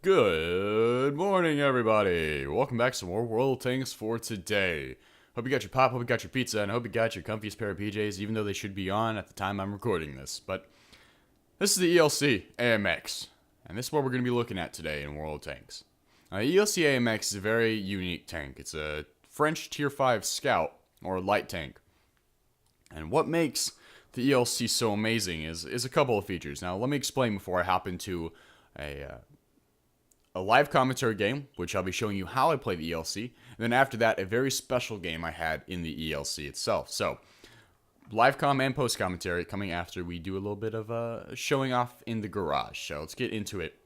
Good morning, everybody. Welcome back to some more World Tanks for today. Hope you got your pop, hope you got your pizza, and hope you got your comfiest pair of PJs, even though they should be on at the time I'm recording this. But this is the ELC AMX, and this is what we're going to be looking at today in World Tanks. Now, the ELC AMX is a very unique tank. It's a French Tier 5 Scout, or light tank. And what makes the ELC so amazing is a couple of features. Now, let me explain before I hop into a live commentary game, which I'll be showing you how I play the ELC, and then after that, a very special game I had in the ELC itself. So, live com and post commentary coming after we do a little bit of showing off in the garage. So let's get into it.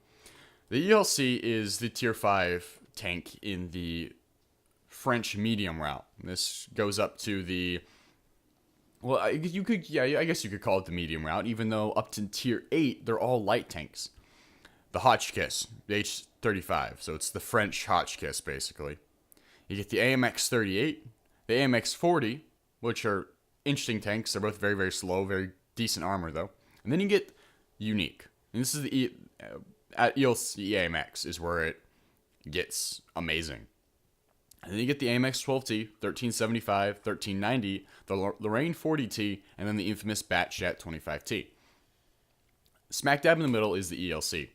The ELC is the Tier 5 tank in the French medium route. This goes up to the, well, I guess you could call it the medium route, even though up to Tier 8, they're all light tanks. The Hotchkiss, the H35, so it's the French Hotchkiss, basically. You get the AMX 38, the AMX 40, which are interesting tanks. They're both very, very slow, very decent armor, though. And then you get Unique. And this is the at ELC AMX is where it gets amazing. And then you get the AMX 12T, 1375, 1390, the Lorraine 40T, and then the infamous Batchat 25T. Smack dab in the middle is the ELC.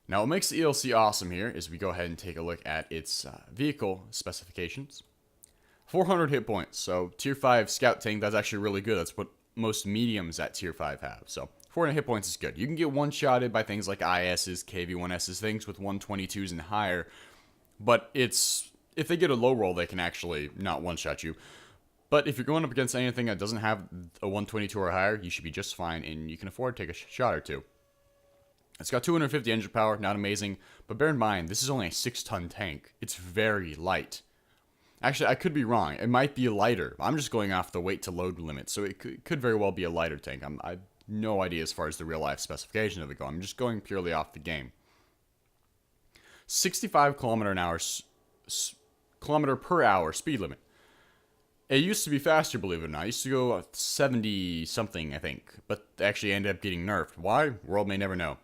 Now, what makes the ELC awesome here is we go ahead and take a look at its vehicle specifications. 400 hit points, so Tier 5 Scout tank, that's actually really good. That's what most mediums at Tier 5 have, so 400 hit points is good. You can get one-shotted by things like ISs, KV-1Ss, things with 122s and higher, but if they get a low roll, they can actually not one-shot you. But if you're going up against anything that doesn't have a 122 or higher, you should be just fine, and you can afford to take a shot or two. It's got 250 engine power, not amazing, but bear in mind, this is only a 6-ton tank. It's very light. Actually, I could be wrong. It might be lighter. I'm just going off the weight to load limit, so it could very well be a lighter tank. I have no idea as far as the real-life specification of it go. I'm just going purely off the game. 65 kilometer per hour speed limit. It used to be faster, believe it or not. It used to go 70-something, I think, but actually ended up getting nerfed. Why? World may never know.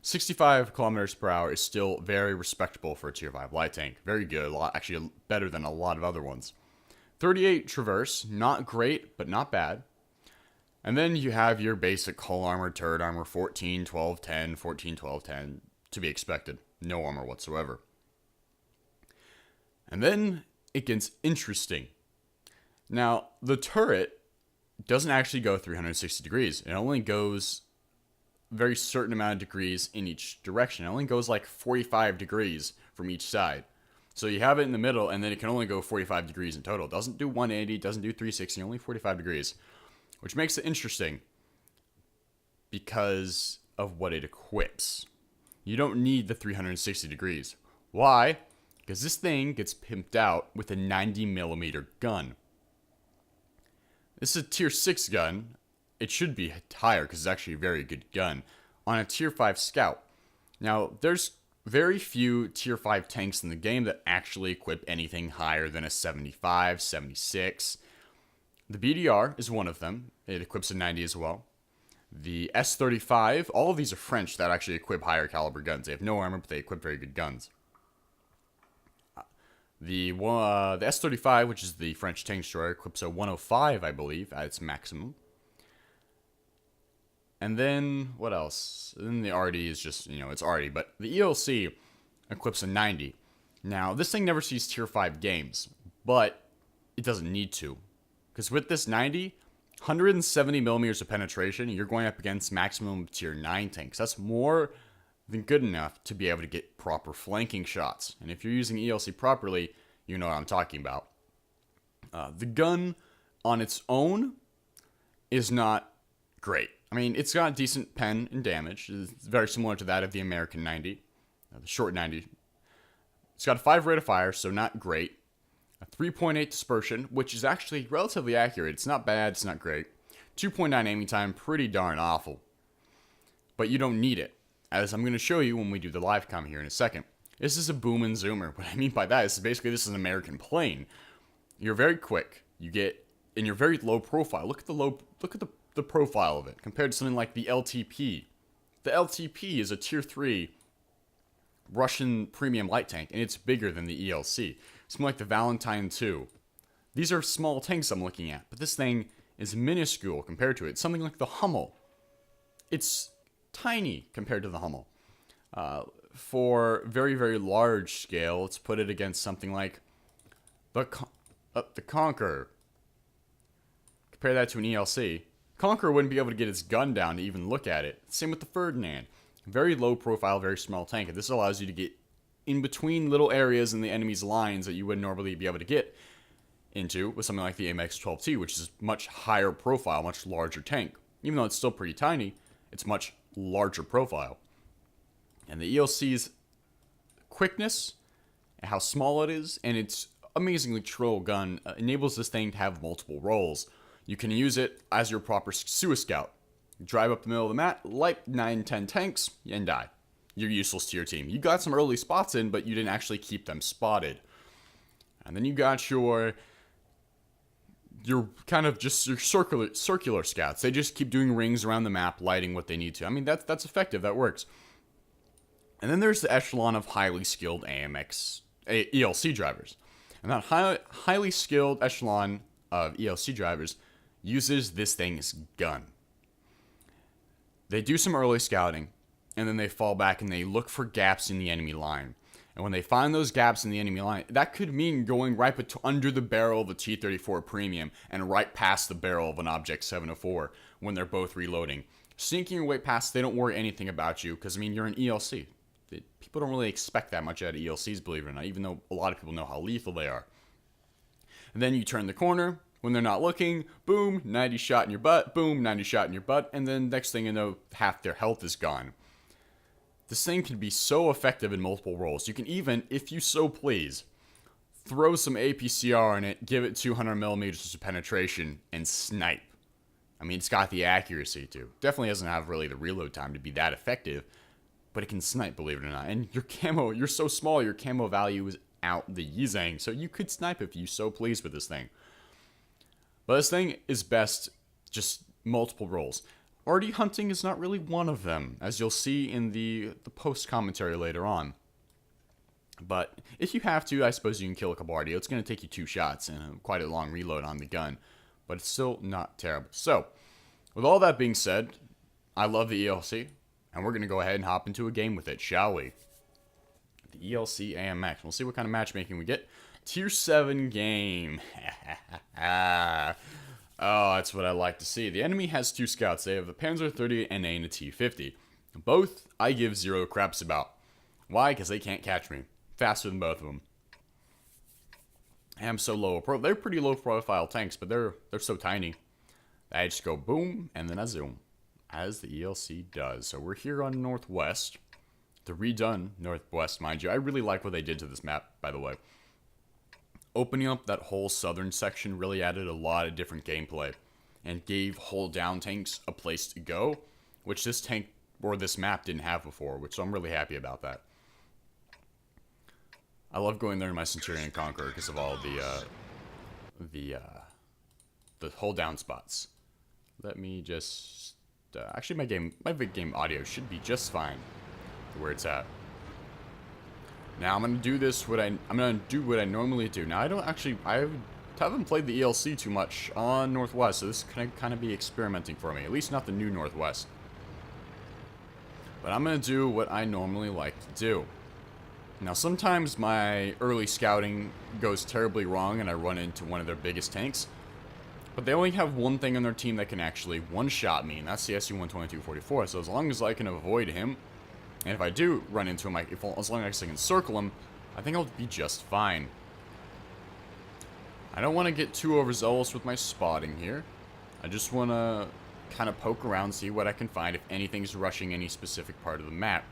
65 kilometers per hour is still very respectable for a Tier 5 light tank. Very good, actually better than a lot of other ones. 38 traverse, not great, but not bad. And then you have your basic hull armor, turret armor, 14, 12, 10, 14, 12, 10, to be expected. No armor whatsoever. And then it gets interesting. Now, the turret doesn't actually go 360 degrees. It only goes very certain amount of degrees in each direction. It only goes like 45 degrees from each side. So you have it in the middle, and then it can only go 45 degrees in total. It doesn't do 180, doesn't do 360, only 45 degrees. Which makes it interesting because of what it equips. You don't need the 360 degrees. Why? Because this thing gets pimped out with a 90mm gun. This is a Tier 6 gun. It should be higher because it's actually a very good gun on a Tier 5 Scout. Now, there's very few Tier 5 tanks in the game that actually equip anything higher than a 75, 76. The BDR is one of them. It equips a 90 as well. The S35, all of these are French that actually equip higher caliber guns. They have no armor, but they equip very good guns. The S35, which is the French tank destroyer, equips a 105, I believe, at its maximum. And then, what else? Then the RD is just, it's RD. But the ELC equips a 90. Now, this thing never sees Tier 5 games, but it doesn't need to. Because with this 90, 170 millimeters of penetration, you're going up against maximum Tier 9 tanks. That's more than good enough to be able to get proper flanking shots. And if you're using ELC properly, you know what I'm talking about. The gun on its own is not great. I mean, it's got decent pen and damage. It's very similar to that of the American 90, the short 90. It's got a 5 rate of fire, so not great. A 3.8 dispersion, which is actually relatively accurate. It's not bad, it's not great. 2.9 aiming time, pretty darn awful. But you don't need it, as I'm going to show you when we do the live com here in a second. This is a boom and zoomer. What I mean by that is basically this is an American plane. You're very quick. You get, and you're very low profile. Look at the profile of it compared to something like the LTP. The LTP is a Tier 3 Russian premium light tank, and it's bigger than the ELC. Something like the Valentine 2. These are small tanks I'm looking at, but this thing is minuscule compared to it. Something like the Hummel. It's tiny compared to the Hummel. For very, very large scale, let's put it against something like the Conqueror. Compare that to an ELC. Conqueror wouldn't be able to get its gun down to even look at it. Same with the Ferdinand. Very low profile, very small tank. And this allows you to get in between little areas in the enemy's lines that you wouldn't normally be able to get into with something like the AMX-12T, which is much higher profile, much larger tank. Even though it's still pretty tiny, it's much larger profile. And the ELC's quickness, and how small it is, and its amazingly troll gun enables this thing to have multiple roles. You can use it as your proper Sua Scout. Drive up the middle of the map, light 9-10 tanks, and die. You're useless to your team. You got some early spots in, but you didn't actually keep them spotted. And then you got your kind of just your circular scouts. They just keep doing rings around the map, lighting what they need to. I mean, that's effective. That works. And then there's the echelon of highly skilled AMX ELC drivers. And that highly skilled echelon of ELC drivers uses this thing's gun. They do some early scouting, and then they fall back and they look for gaps in the enemy line. And when they find those gaps in the enemy line, that could mean going right under the barrel of a T-34 Premium and right past the barrel of an Object 704 when they're both reloading. Sneaking your way past, they don't worry anything about you because, I mean, you're an ELC. People don't really expect that much out of ELCs, believe it or not, even though a lot of people know how lethal they are. And then you turn the corner. When they're not looking, boom, 90 shot in your butt, boom, 90 shot in your butt, and then next thing you know, half their health is gone. This thing can be so effective in multiple roles. You can even, if you so please, throw some APCR in it, give it 200 millimeters of penetration, and snipe. I mean, it's got the accuracy to. Definitely doesn't have really the reload time to be that effective, but it can snipe, believe it or not. And your camo, you're so small, your camo value is out the yizang, so you could snipe if you so please with this thing. But this thing is best just multiple roles. RD hunting is not really one of them, as you'll see in the post commentary later on. But if you have to, I suppose you can kill a couple RD. It's going to take you 2 shots and quite a long reload on the gun, but it's still not terrible. So, with all that being said, I love the ELC, and we're going to go ahead and hop into a game with it, shall we? The ELC AMX. We'll see what kind of matchmaking we get. Tier 7 game. Oh, that's what I like to see. The enemy has 2 scouts. They have the Panzer 38 NA and a T50. Both I give 0 craps about. Why? Because they can't catch me. Faster than both of them. I'm so low. They're pretty low profile tanks, but they're so tiny. I just go boom, and then I zoom. As the ELC does. So we're here on Northwest. The redone Northwest, mind you. I really like what they did to this map, by the way. Opening up that whole southern section really added a lot of different gameplay and gave hull down tanks a place to go, which this tank or this map didn't have before, so I'm really happy about that. I love going there in my Centurion Conqueror because of all the hull down spots. Let me just actually my big game audio should be just fine where it's at. Now I'm gonna do this. I'm gonna do what I normally do. Now I haven't played the ELC too much on Northwest, so this can kind of be experimenting for me. At least not the new Northwest. But I'm gonna do what I normally like to do. Now sometimes my early scouting goes terribly wrong, and I run into one of their biggest tanks. But they only have one thing on their team that can actually one-shot me, and that's the SU-122-44. So as long as I can avoid him. And if I do run into him, as long as I can circle him, I think I'll be just fine. I don't want to get too overzealous with my spotting here. I just want to kind of poke around, see what I can find if anything's rushing any specific part of the map.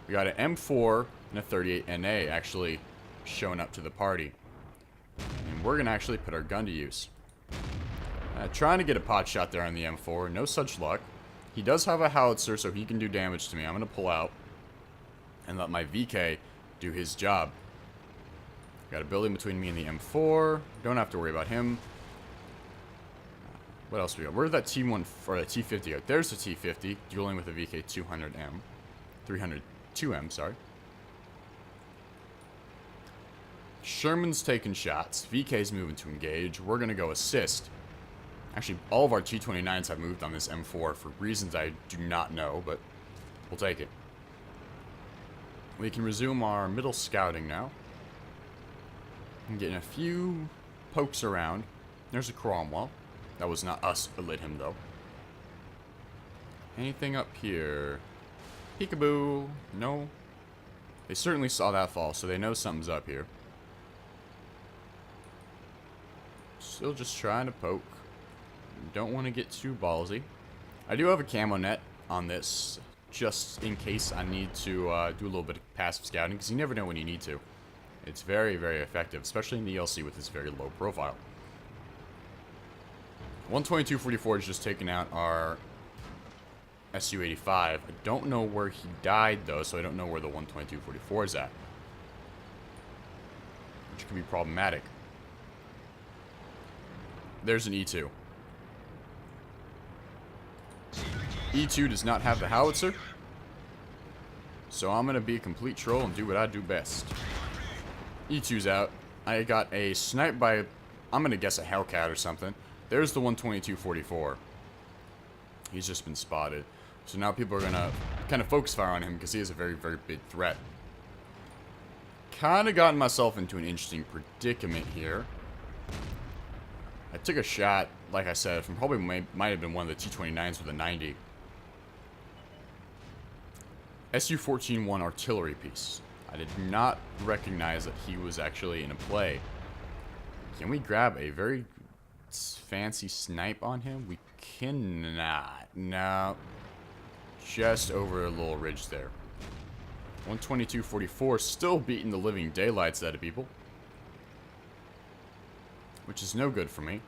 We got an M4 and a 38 NA actually showing up to the party. And we're going to actually put our gun to use. Trying to get a pot shot there on the M4, no such luck. He does have a howitzer, so he can do damage to me. I'm going to pull out and let my VK do his job. Got a building between me and the M4. Don't have to worry about him. What else we got? Where's that T1 or the T50 go? There's the T50 dueling with the VK 200M. 302M, sorry. Sherman's taking shots. VK's moving to engage. We're going to go assist. Actually, all of our T-29s have moved on this M4 for reasons I do not know, but we'll take it. We can resume our middle scouting now. I'm getting a few pokes around. There's a Cromwell. That was not us that lit him, though. Anything up here? Peekaboo. No. They certainly saw that fall, so they know something's up here. Still just trying to poke. Don't want to get too ballsy. I do have a camo net on this, just in case I need to do a little bit of passive scouting, because you never know when you need to. It's very, very effective, especially in the ELC with this very low profile. 122-44 is just taking out our Su-85. I don't know where he died, though, so I don't know where the 122-44 is at, which could be problematic. There's an E2. E2 does not have the howitzer, so I'm going to be a complete troll and do what I do best. E2's out. I got a snipe by, I'm going to guess a Hellcat or something. There's the 122-44. He's just been spotted. So now people are going to kind of focus fire on him because he is a very, very big threat. Kind of gotten myself into an interesting predicament here. I took a shot, like I said, from probably might have been one of the T-29s with a 90. Su-14-1 artillery piece. I did not recognize that he was actually in a play. Can we grab a very fancy snipe on him? We cannot. No. Just over a little ridge there. 122-44 still beating the living daylights out of people, which is no good for me.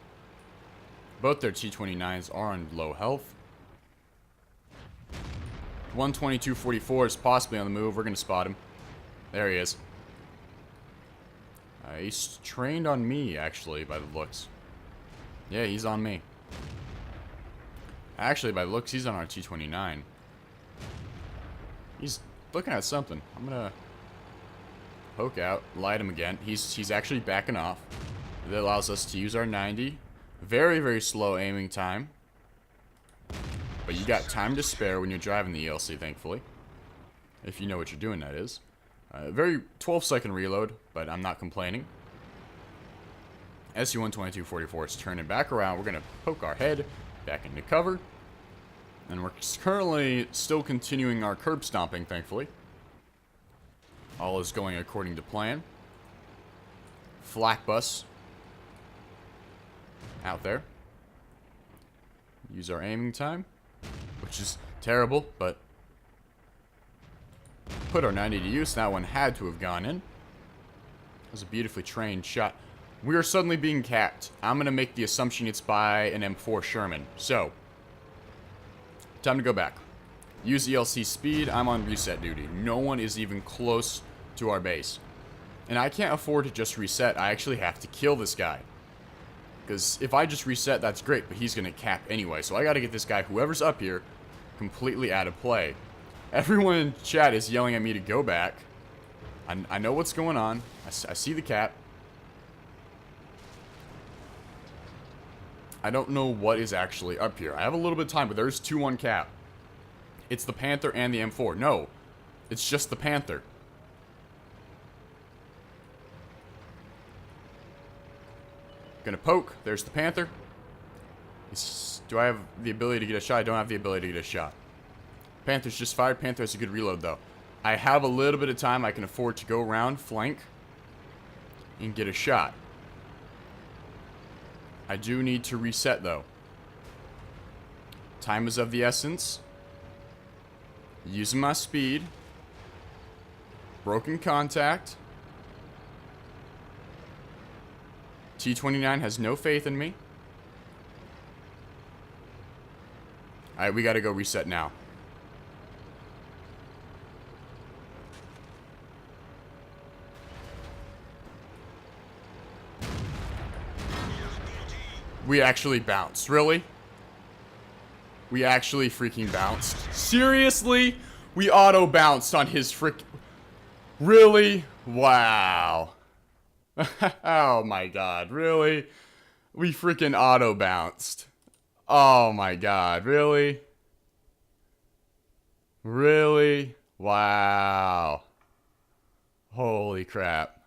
Both their T-29s are on low health. 122-44 is possibly on the move. We're going to spot him. There he is. He's trained on me, actually, by the looks. Yeah, he's on me. Actually, by the looks, he's on our T-29. He's looking at something. I'm going to poke out, light him again. He's actually backing off. That allows us to use our 90. Very, very slow aiming time. But you got time to spare when you're driving the ELC, thankfully. If you know what you're doing, that is. Very 12-second reload, but I'm not complaining. Su-122-44 is turning back around. We're going to poke our head back into cover. And we're currently still continuing our curb stomping, thankfully. All is going according to plan. Flak bus out there. Use our aiming time, which is terrible, but put our 90 to use. That one had to have gone in. It was a beautifully trained shot. We are suddenly being capped. I'm going to make the assumption it's by an M4 Sherman. So, time to go back. Use ELC speed. I'm on reset duty. No one is even close to our base. And I can't afford to just reset. I actually have to kill this guy. Because if I just reset, that's great, but he's going to cap anyway. So I got to get this guy, whoever's up here, completely out of play. Everyone in chat is yelling at me to go back. I know what's going on. I see the cap. I don't know what is actually up here. I have a little bit of time, but there's 2-1 cap. It's the Panther and the M4. No, it's just the Panther. Gonna poke. There's the Panther. Do I have the ability to get a shot? I don't have the ability to get a shot. Panther's just fired. Panther has a good reload, though. I have a little bit of time. I can afford to go around, flank, and get a shot. I do need to reset, though. Time is of the essence. Using my speed. Broken contact. T-29 has no faith in me. Alright, we gotta go reset now. We actually bounced. Really? We actually freaking bounced. Seriously? We auto-bounced on his frick... Really? Wow. Oh my god, really? We freaking auto bounced. Oh my god, really? Really? Wow. Holy crap.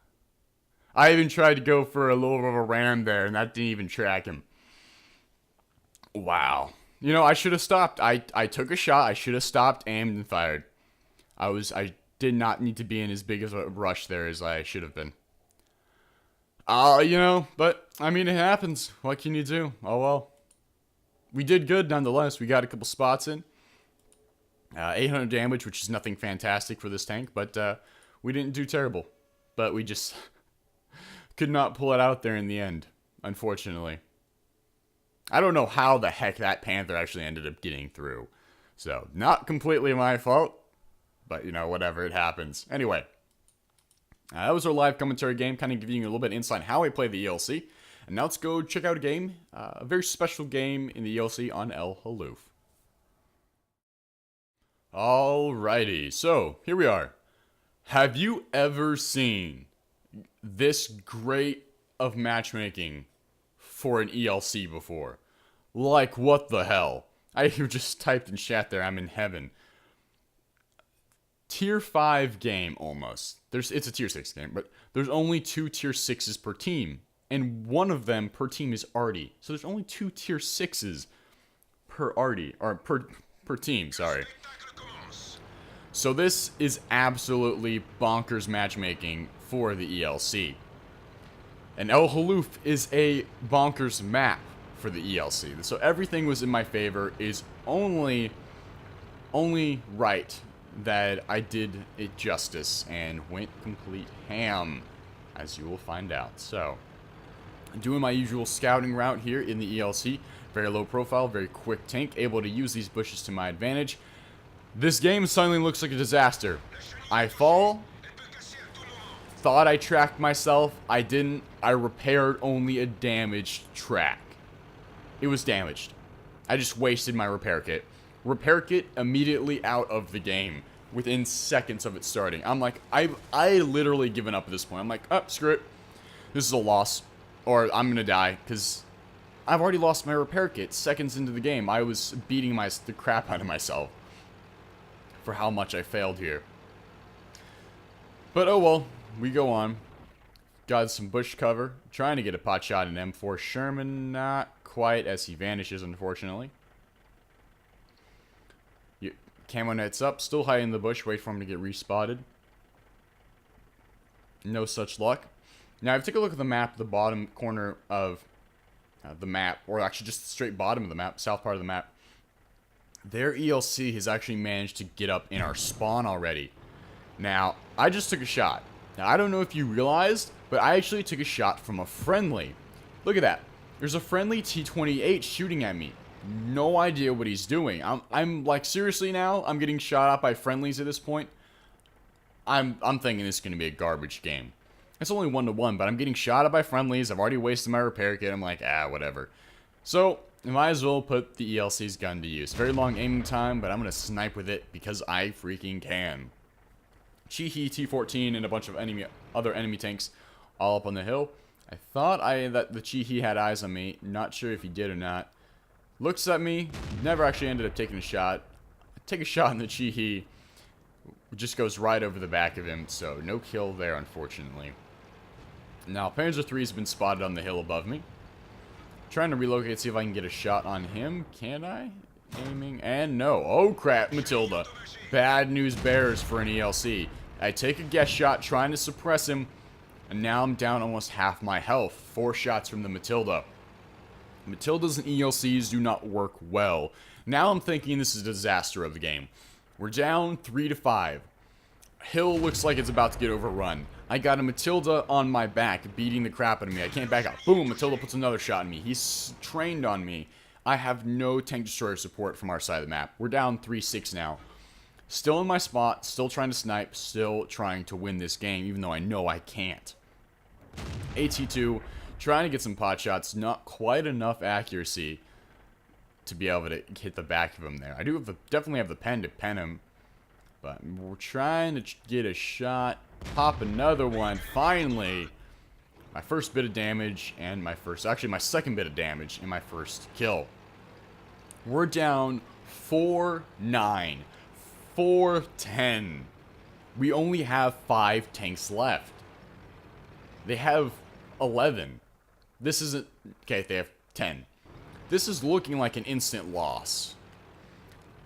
I even tried to go for a little bit of a ram there, and that didn't even track him. Wow. You know, I should have stopped. I took a shot. I should have stopped, aimed, and fired. I did not need to be in as big of a rush there as I should have been. You know, but, I mean, it happens. What can you do? Oh, well. We did good, nonetheless. We got a couple spots in. 800 damage, which is nothing fantastic for this tank, but we didn't do terrible. But we just could not pull it out there in the end, unfortunately. I don't know how the heck that Panther actually ended up getting through. So, not completely my fault, but, you know, whatever, it happens. Anyway, that was our live commentary game, kind of giving you a little bit of insight on how I play the ELC. And now let's go check out a game, a very special game in the ELC on El Haloof. Alrighty, so here we are. Have you ever seen this great of matchmaking for an ELC before? Like, what the hell? I just typed in chat there, I'm in heaven. Tier 5 game, almost. It's a tier 6 game, but there's only 2 tier 6s per team. And one of them per team is Artie. So there's only 2 tier 6s per Artie, or per team, sorry. So this is absolutely bonkers matchmaking for the ELC. And El Haloof is a bonkers map for the ELC. So everything was in my favor. Is only right that I did it justice and went complete ham, as you will find out. So, doing my usual scouting route here in the ELC. Very low profile, very quick tank, able to use these bushes to my advantage. This game suddenly looks like a disaster. I fall. Thought I tracked myself. I didn't. I repaired only a damaged track. It was damaged. I just wasted my repair kit. Repair kit immediately out of the game within seconds of it starting. I'm like, I literally given up at this point. I'm like, oh, screw it. This is a loss. Or I'm gonna die, because I've already lost my repair kit seconds into the game. I was beating the crap out of myself for how much I failed here. But oh well, we go on. Got some bush cover. Trying to get a pot shot in M4 Sherman. Not quite, as he vanishes, unfortunately. Camo net's up. Still hiding in the bush. Wait for him to get respotted. No such luck. Now, if you take a look at the map, the bottom corner of the map, or actually just the straight bottom of the map, south part of the map, their ELC has actually managed to get up in our spawn already. Now, I just took a shot. Now, I don't know if you realized, but I actually took a shot from a friendly. Look at that. There's a friendly T-28 shooting at me. No idea what he's doing. I'm like, seriously now? I'm getting shot at by friendlies at this point? I'm thinking this is going to be a garbage game. It's only 1-1, but I'm getting shot at by friendlies. I've already wasted my repair kit. I'm like, whatever. So, I might as well put the ELC's gun to use. Very long aiming time, but I'm going to snipe with it because I freaking can. Cheehy, T-14, and a bunch of other enemy tanks all up on the hill. I thought that the Cheehy had eyes on me. Not sure if he did or not. Looks at me. Never actually ended up taking a shot. I take a shot in the Cheehy. It just goes right over the back of him, so no kill there, unfortunately. Now, Panzer III has been spotted on the hill above me. Trying to relocate, see if I can get a shot on him. Can I? Aiming, and no. Oh, crap, Matilda. Bad news bears for an ELC. I take a guess shot, trying to suppress him, and now I'm down almost half my health. 4 shots from the Matilda. Matildas and ELCs do not work well. Now I'm thinking this is a disaster of the game. We're down 3-5. Hill looks like it's about to get overrun. I got a Matilda on my back, beating the crap out of me. I can't back out. Boom, Matilda puts another shot in me. He's trained on me. I have no tank destroyer support from our side of the map. We're down 3-6 now. Still in my spot, still trying to snipe, still trying to win this game, even though I know I can't. AT2, trying to get some pot shots, not quite enough accuracy to be able to hit the back of him there. I do definitely have the pen to pen him, but we're trying to get a shot, pop another one, finally. My first bit of damage and actually my second bit of damage in my first kill. We're down 4-9, 4-10. We only have 5 tanks left. They have 11. This isn't... Okay, they have 10. This is looking like an instant loss.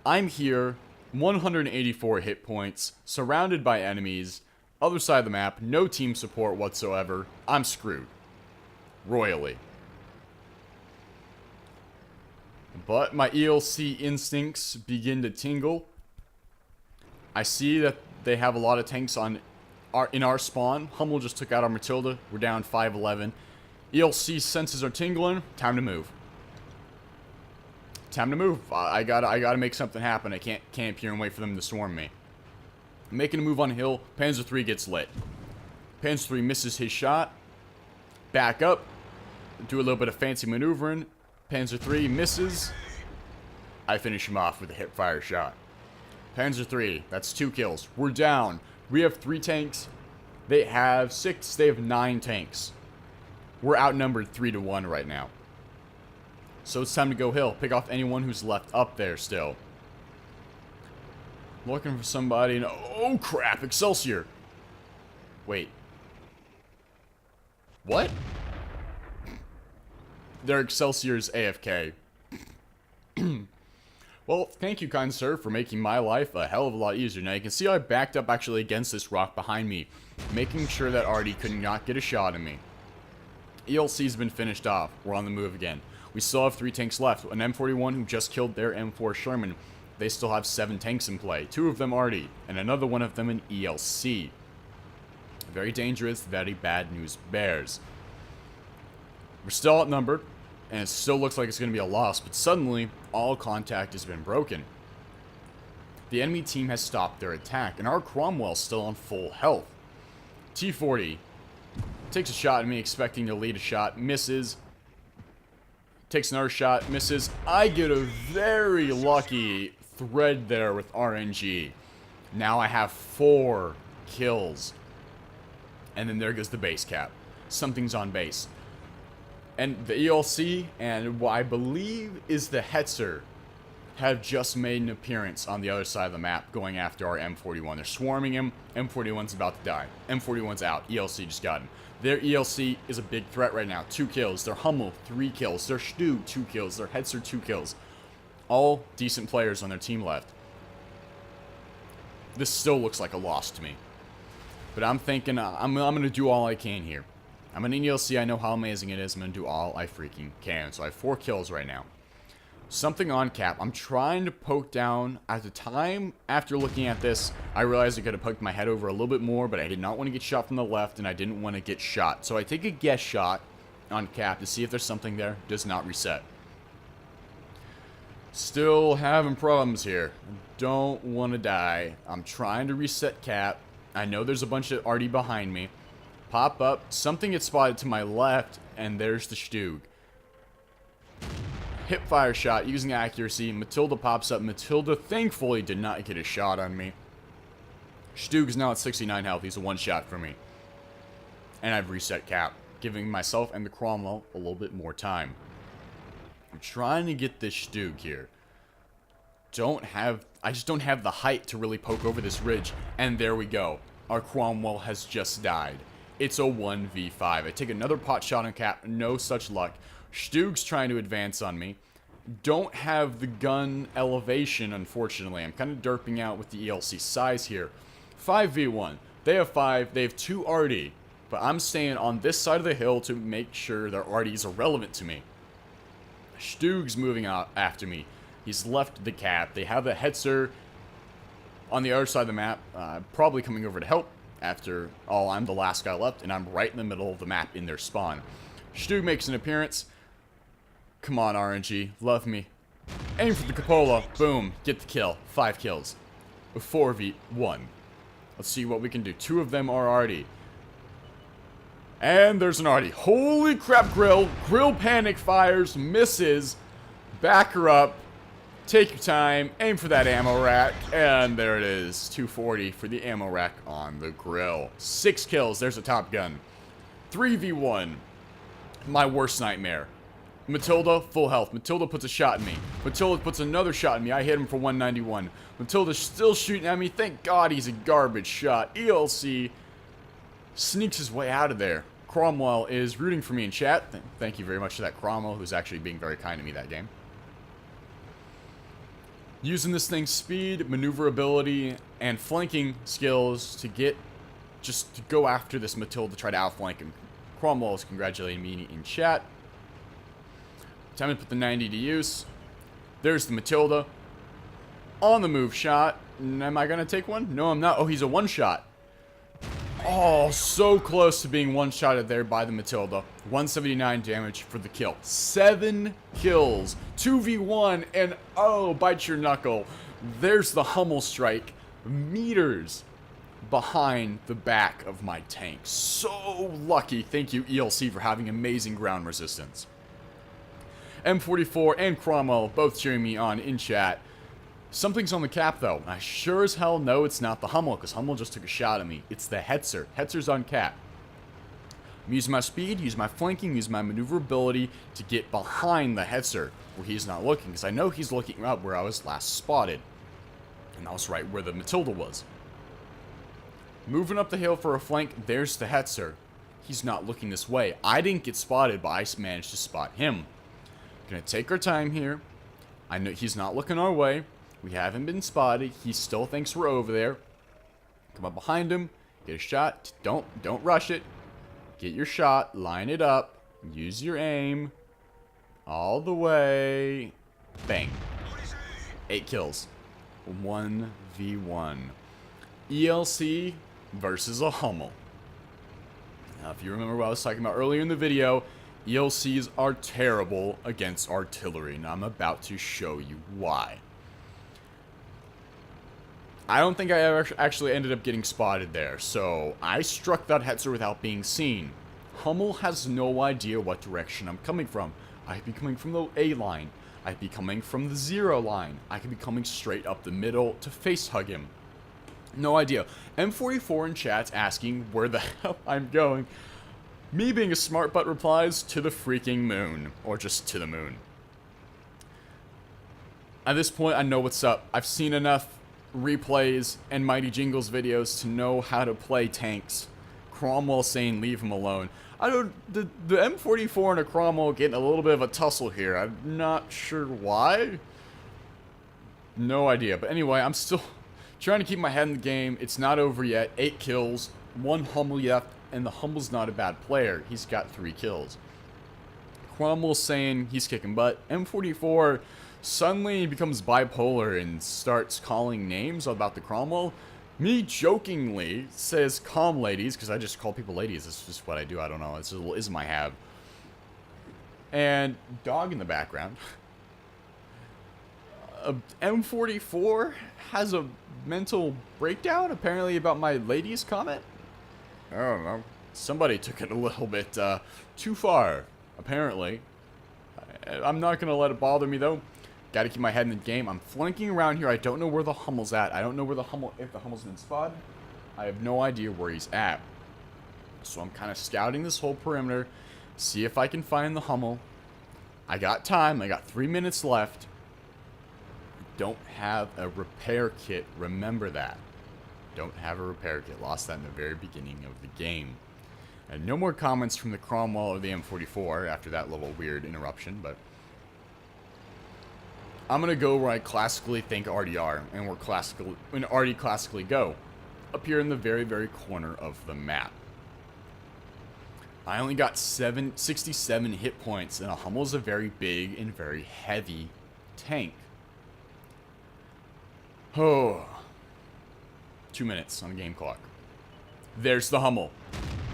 I'm here, 184 hit points, surrounded by enemies, other side of the map, no team support whatsoever. I'm screwed. Royally. But my ELC instincts begin to tingle. I see that they have a lot of tanks in our spawn. Hummel just took out our Matilda. We're down 5-11. ELC senses are tingling. Time to move. Time to move. I gotta make something happen. I can't camp here and wait for them to swarm me. I'm making a move on hill. Panzer III gets lit. Panzer III misses his shot. Back up. Do a little bit of fancy maneuvering. Panzer III misses. I finish him off with a hip-fire shot. Panzer III, that's 2 kills. We're down. We have 3 tanks. They have 6. They have 9 tanks. We're outnumbered 3-1 right now. So it's time to go hill. Pick off anyone who's left up there still. Looking for somebody. And oh crap! Excelsior. Wait. What? Their Excelsior's AFK. Well, thank you, kind sir, for making my life a hell of a lot easier. Now, you can see I backed up actually against this rock behind me, making sure that Artie could not get a shot at me. ELC's been finished off. We're on the move again. We still have 3 tanks left. An M41 who just killed their M4 Sherman. They still have 7 tanks in play. 2 of them Artie, and another one of them an ELC. Very dangerous, very bad news bears. We're still outnumbered, and it still looks like it's going to be a loss, but suddenly, all contact has been broken. The enemy team has stopped their attack, and our Cromwell's still on full health. T40 takes a shot at me, expecting to lead a shot, misses. Takes another shot, misses. I get a very lucky thread there with RNG. Now I have 4 kills. And then there goes the base cap. Something's on base. And the ELC and what I believe is the Hetzer have just made an appearance on the other side of the map going after our M41. They're swarming him. M41's about to die. M41's out. ELC just got him. Their ELC is a big threat right now. 2 kills. Their Hummel, 3 kills. Their Stug, 2 kills. Their Hetzer, 2 kills. All decent players on their team left. This still looks like a loss to me. But I'm thinking I'm going to do all I can here. I'm an ELC. I know how amazing it is. I'm going to do all I freaking can. So I have 4 kills right now. Something on cap. I'm trying to poke down. At the time, after looking at this, I realized I could have poked my head over a little bit more, but I did not want to get shot from the left, and I didn't want to get shot. So I take a guess shot on cap to see if there's something there. Does not reset. Still having problems here. Don't want to die. I'm trying to reset cap. I know there's a bunch of Artie behind me. Pop up. Something gets spotted to my left, and there's the Stug. Hip fire shot using accuracy. Matilda pops up. Matilda thankfully did not get a shot on me. Stug is now at 69 health. He's a 1 shot for me. And I've reset cap, giving myself and the Cromwell a little bit more time. I'm trying to get this Stug here. I just don't have the height to really poke over this ridge. And there we go. Our Cromwell has just died. It's a 1v5. I take another pot shot on cap. No such luck. Stug's trying to advance on me. Don't have the gun elevation, unfortunately. I'm kind of derping out with the ELC size here. 5v1. They have 5. They have 2 Artie. But I'm staying on this side of the hill to make sure their Arties are relevant to me. Stug's moving out after me. He's left the cap. They have a Hetzer on the other side of the map. Probably coming over to help. After all, I'm the last guy left, and I'm right in the middle of the map in their spawn. Stug makes an appearance. Come on, RNG. Love me. Aim for the cupola. Boom. Get the kill. 5 kills. 4v1. Let's see what we can do. 2 of them are Artie. And there's an Artie. Holy crap, Grill. Grill panic fires. Misses. Back her up. Take your time. Aim for that ammo rack. And there it is. 240 for the ammo rack on the Grill. 6 kills. There's a Top Gun. 3v1. My worst nightmare. Matilda, full health. Matilda puts a shot in me. Matilda puts another shot in me. I hit him for 191. Matilda's still shooting at me. Thank God he's a garbage shot. ELC sneaks his way out of there. Cromwell is rooting for me in chat. Thank you very much to that Cromwell, who's actually being very kind to me that game. Using this thing's speed, maneuverability, and flanking skills to go after this Matilda, try to outflank him. Cromwell is congratulating me in chat. Time to put the 90 to use. There's the Matilda. On the move shot. Am I going to take one? No, I'm not. Oh, he's a one-shot. Oh, so close to being one-shotted there by the Matilda. 179 damage for the kill. 7 kills. 2v1, and oh, bite your knuckle. There's the Hummel strike. Meters behind the back of my tank. So lucky. Thank you, ELC, for having amazing ground resistance. M44 and Cromwell both cheering me on in chat. Something's on the cap, though. I sure as hell know it's not the Hummel, because Hummel just took a shot at me. It's the Hetzer. Hetzer's on cap. I'm using my speed, using my flanking, using my maneuverability to get behind the Hetzer, where he's not looking, because I know he's looking up where I was last spotted. And that was right where the Matilda was. Moving up the hill for a flank, there's the Hetzer. He's not looking this way. I didn't get spotted, but I managed to spot him. Gonna take our time here. I know he's not looking our way. We haven't been spotted. He still thinks we're over there. Come up behind him. Get a shot. Don't rush it. Get your shot. Line it up. Use your aim. All the way. Bang. 8 kills. 1v1. ELC versus a Hummel. Now, if you remember what I was talking about earlier in the video, ELCs are terrible against artillery, and I'm about to show you why. I don't think I ever actually ended up getting spotted there, so I struck that Hetzer without being seen. Hummel has no idea what direction I'm coming from. I could be coming from the A line. I could be coming from the 0 line. I could be coming straight up the middle to face hug him. No idea. M44 in chat's asking where the hell I'm going. Me being a smart butt replies, to the freaking moon. Or just to the moon. At this point, I know what's up. I've seen enough replays and Mighty Jingles videos to know how to play tanks. Cromwell saying leave him alone. The M44 and a Cromwell getting a little bit of a tussle here. I'm not sure why. No idea. But anyway, I'm still trying to keep my head in the game. It's not over yet. 8 kills. 1 Hummel left. And the Hummel's not a bad player. He's got 3 kills. Cromwell's saying he's kicking butt. M44 suddenly becomes bipolar and starts calling names about the Cromwell. Me jokingly says, calm ladies, because I just call people ladies. It's just what I do. I don't know. It's a little ism I have. And dog in the background. M44 has a mental breakdown, apparently, about my ladies comment. I don't know. Somebody took it a little bit too far, apparently. I'm not going to let it bother me, though. Got to keep my head in the game. I'm flanking around here. I don't know where the Hummel's at. I don't know where the Hummel, if the Hummel's been spotted. I have no idea where he's at. So I'm kind of scouting this whole perimeter. See if I can find the Hummel. I got time. I got 3 minutes left. Don't have a repair kit. Remember that. Don't have a repair kit. Lost that in the very beginning of the game. And no more comments from the Cromwell or the M44 after that little weird interruption, but I'm going to go where I classically think already are, and where already classically go. Up here in the very, very corner of the map. I only got 67 hit points, and a Hummel's a very big and very heavy tank. Oh. 2 minutes on the game clock. There's the Hummel.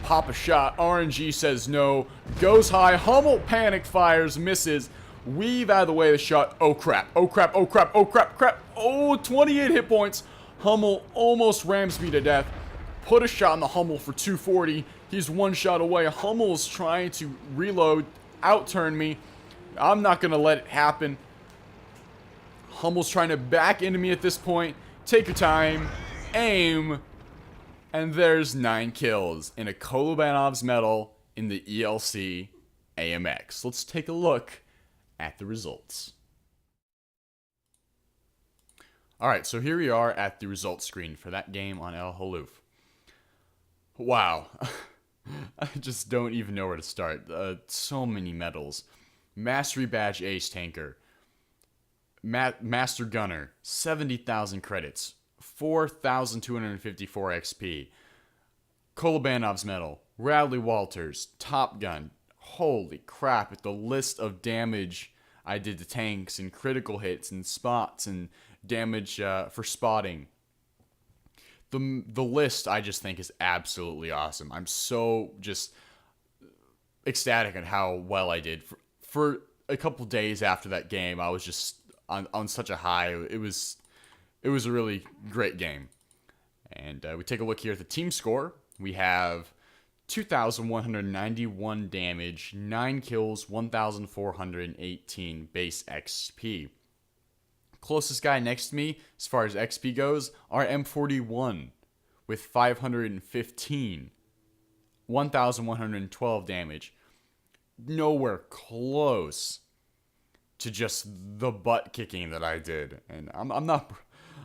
Pop a shot. RNG says no. Goes high. Hummel panic fires. Misses. Weave out of the way of the shot. Oh crap. Oh crap. Oh crap. Oh crap. Crap. Oh, 28 hit points. Hummel almost rams me to death. Put a shot on the Hummel for 240. He's 1 shot away. Hummel's trying to reload. Outturn me. I'm not going to let it happen. Hummel's trying to back into me at this point. Take your time. Aim, and there's 9 kills in a Kolovanov's medal in the ELC AMX. Let's take a look at the results. Alright, so here we are at the results screen for that game on El Haluf. Wow. I just don't even know where to start. So many medals. Mastery Badge Ace Tanker. Master Gunner. 70,000 credits. 4,254 XP. Kolobanov's Medal. Radley Walters. Top Gun. Holy crap, at the list of damage I did to tanks and critical hits and spots and damage for spotting. The list I just think is absolutely awesome. I'm so just ecstatic at how well I did. For a couple days after that game, I was just on such a high. It was a really great game. And we take a look here at the team score. We have 2,191 damage, 9 kills, 1,418 base XP. Closest guy next to me, as far as XP goes, are M41 with 515, 1,112 damage. Nowhere close to just the butt kicking that I did. And I'm not,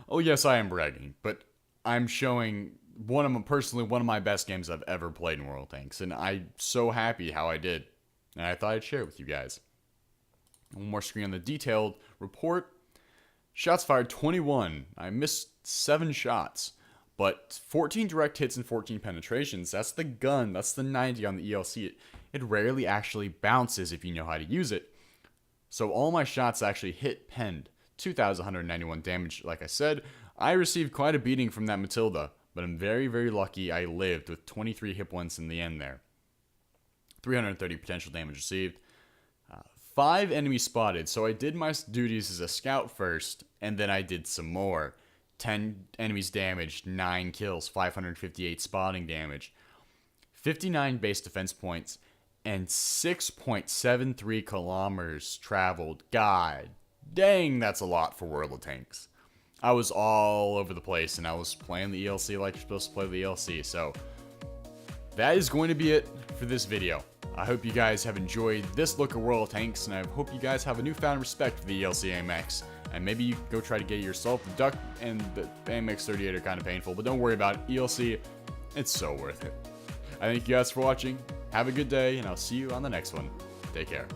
oh yes, I am bragging, but I'm showing personally one of my best games I've ever played in World of Tanks, and I'm so happy how I did, and I thought I'd share it with you guys. One more screen on the detailed report. Shots fired 21. I missed 7 shots, but 14 direct hits and 14 penetrations. That's the gun. That's the 90 on the ELC. It rarely actually bounces if you know how to use it. So all my shots actually hit penned. 2,191 damage, like I said. I received quite a beating from that Matilda, but I'm very, very lucky I lived with 23 hit points in the end there. 330 potential damage received. 5 enemies spotted, so I did my duties as a scout first, and then I did some more. 10 enemies damaged, 9 kills, 558 spotting damage, 59 base defense points, and 6.73 kilometers traveled. God dang, that's a lot for World of Tanks. I was all over the place, and I was playing the ELC like you're supposed to play the ELC, so that is going to be it for this video. I hope you guys have enjoyed this look at World of Tanks, and I hope you guys have a newfound respect for the ELC AMX, and maybe you go try to get it yourself. The Duck and the AMX 38 are kind of painful, but don't worry about it. ELC, it's so worth it. I thank you guys for watching. Have a good day, and I'll see you on the next one. Take care.